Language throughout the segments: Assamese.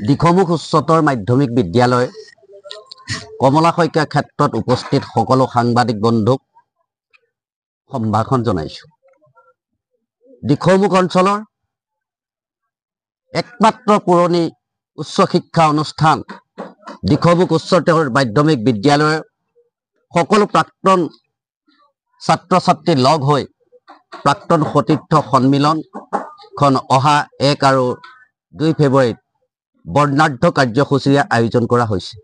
দিখমুখ উচ্চতৰ মাধ্যমিক বিদ্যালয় কমলা শইকীয়া ক্ষেত্ৰত উপস্থিত সকলো সাংবাদিক বন্ধুক সম্ভাষণ জনাইছো। দিখমুখ অঞ্চলৰ একমাত্ৰ পুৰণি উচ্চ শিক্ষা অনুষ্ঠান দিখমুখ উচ্চতৰ মাধ্যমিক বিদ্যালয়ৰ সকলো প্ৰাক্তন ছাত্ৰ ছাত্ৰী লগ হৈ প্ৰাক্তন সতীৰ্থ সন্মিলনখন অহা 1 আৰু 2 ফেব্ৰুৱাৰীত বৰ্ণাঢ্য কাৰ্যসূচীৰে আয়োজন কৰা হৈছে।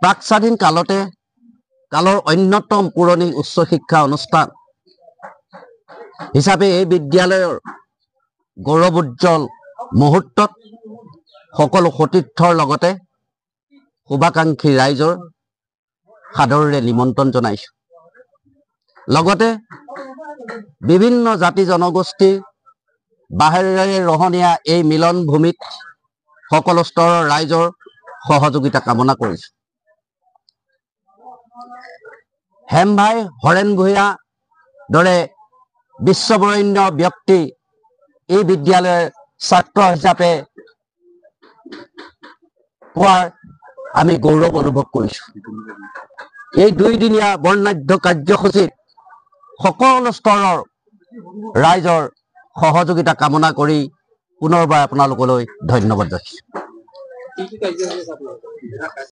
প্ৰাক স্বাধীন কালৰ অন্যতম পুৰণি উচ্চ শিক্ষা অনুষ্ঠান হিচাপে এই বিদ্যালয়ৰ গৌৰৱোজ্জ্বল মুহূৰ্তত সকলো সতীৰ্থৰ লগতে শুভাকাংক্ষী ৰাইজৰ সাদৰেৰে নিমন্ত্ৰণ জনাইছো। লগতে বিভিন্ন জাতি জনগোষ্ঠীৰ বাহিৰেৰে ৰহণীয়া এই মিলন ভূমিত সকলো স্তৰৰ ৰাইজৰ সহযোগিতা কামনা কৰিছো। হেমভাই হৰেণ ভূঞা দৰে বিশ্ববৰেণ্য ব্যক্তি এই বিদ্যালয়ৰ ছাত্ৰ হিচাপে পোৱাৰ আমি গৌৰৱ অনুভৱ কৰিছো। এই 2 দিনীয়া বৰ্ণাঢ্য কাৰ্যসূচীত সকলো স্তৰৰ ৰাইজৰ সহযোগিতা কামনা কৰি পুনৰবাৰ আপোনালোকলৈ ধন্যবাদ যাচিছো।